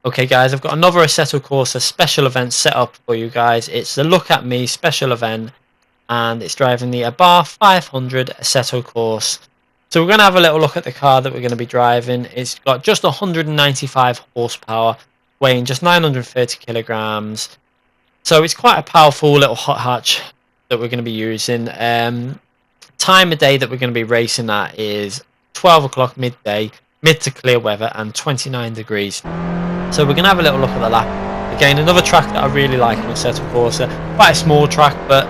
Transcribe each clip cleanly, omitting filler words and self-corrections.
Okay guys, I've got another Assetto Corsa special event set up for you guys. It's the Look At Me special event, and it's driving the Abarth 500 Assetto Corsa. So we're going to have a little look at the car that we're going to be driving. It's got just 195 horsepower, weighing just 930 kilograms. So it's quite a powerful little hot hatch that we're going to be using. Time of day that we're going to be racing at is 12 o'clock midday, mid to clear weather, and 29 degrees. So we're going to have a little look at the lap. Again, another track that I really like on Assetto Corsa. Quite a small track, but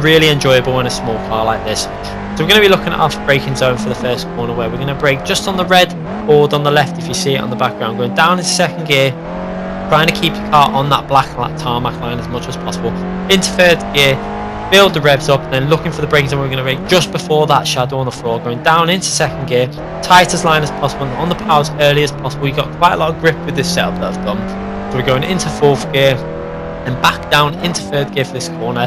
really enjoyable in a small car like this. So we're going to be looking at our braking zone for the first corner, where we're going to brake just on the red board on the left, if you see it on the background, going down into second gear, trying to keep your car on that black tarmac line as much as possible. Into third gear, build the revs up, and then looking for the braking zone. We're going to brake just before that shadow on the floor, going down into second gear, tight as line as possible, and on the power as early as possible. We've got quite a lot of grip with this setup that I've done. So we're going into fourth gear and back down into third gear for this corner,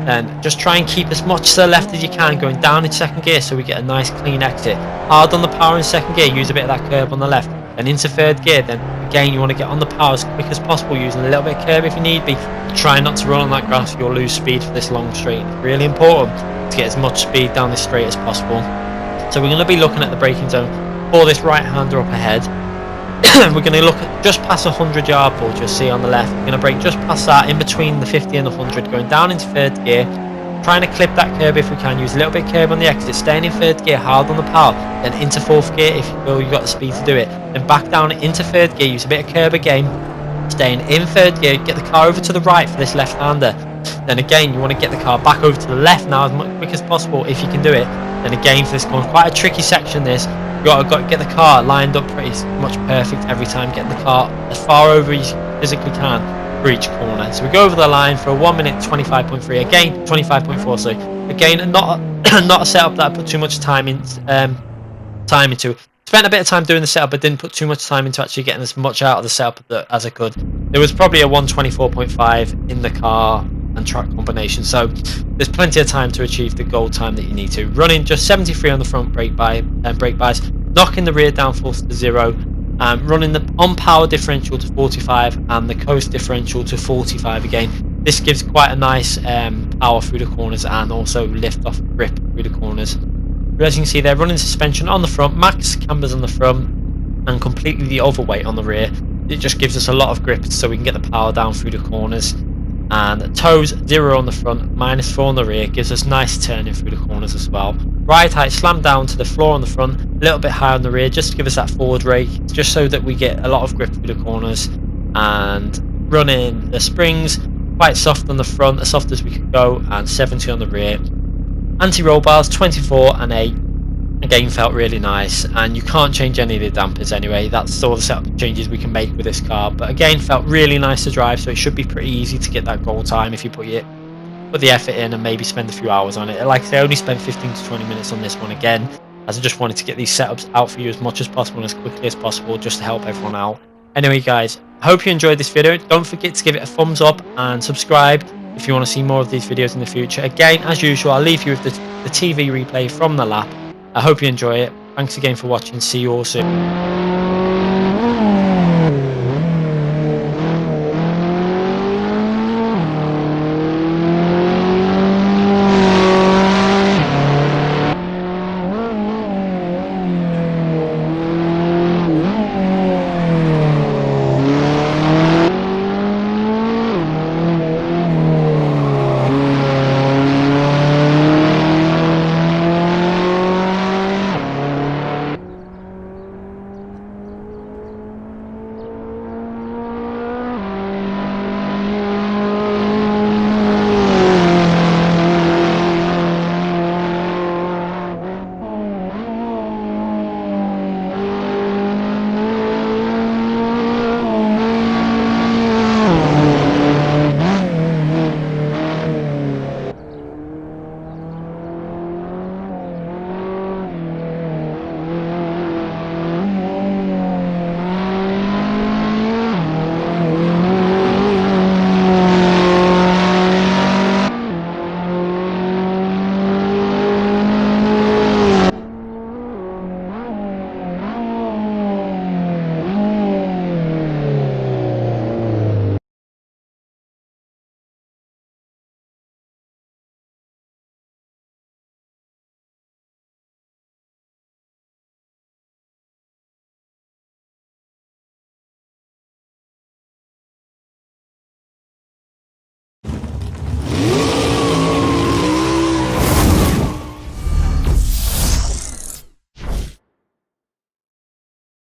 and just try and keep as much to the left as you can, going down into second gear so we get a nice clean exit. Hard on the power in second gear, use a bit of that curb on the left, and into third gear. Then again, you want to get on the power as quick as possible, using a little bit of curb if you need be. Try not to run on that grass, you'll lose speed for this long straight. It's really important to get as much speed down this straight as possible. So we're going to be looking at the braking zone for this right hander up ahead. We're going to look at just past 100-yard board, you'll see on the left. We're going to brake just past that, in between the 50 and the 100, going down into third gear, trying to clip that curb if we can, use a little bit of curb on the exit, staying in third gear, hard on the power, then into fourth gear if you feel you've got the speed to do it, then back down into third gear, use a bit of curb again, staying in third gear, get the car over to the right for this left-hander. Then again, you want to get the car back over to the left now as much quick as possible if you can do it. Then again, for this corner, quite a tricky section this. You've got to get the car lined up pretty much perfect every time, getting the car as far over as you physically can for each corner. So we go over the line for a 1 minute 25.3, again 25.4, so again not a setup that I put too much time into. Spent a bit of time doing the setup, but didn't put too much time into actually getting as much out of the setup as I could. There was probably a 1:24.5 in the car and track combination, so there's plenty of time to achieve the goal time that you need to. Running just 73 on the front brake bars, knocking the rear downforce to 0, running the on power differential to 45 and the coast differential to 45 again. This gives quite a nice power through the corners and also lift off grip through the corners. As you can see, they're running suspension on the front, max cambers on the front, and completely the overweight on the rear. It just gives us a lot of grip so we can get the power down through the corners. And toes 0 on the front, -4 on the rear, gives us nice turning through the corners as well. Ride height slam down to the floor on the front, a little bit higher on the rear, just to give us that forward rake, just so that we get a lot of grip through the corners. And running the springs quite soft on the front, as soft as we could go, and 70 on the rear. Anti-roll bars 24 and 8, again felt really nice, and you can't change any of the dampers anyway. That's all the setup changes we can make with this car, but again felt really nice to drive, so it should be pretty easy to get that goal time if you put the effort in and maybe spend a few hours on it. Like I say, I only spent 15 to 20 minutes on this one again, as I just wanted to get these setups out for you as much as possible and as quickly as possible, just to help everyone out. Anyway guys, I hope you enjoyed this video. Don't forget to give it a thumbs up and subscribe if you want to see more of these videos in the future. Again, as usual, I'll leave you with the TV replay from the lap. I hope you enjoy it. Thanks again for watching. See you all soon.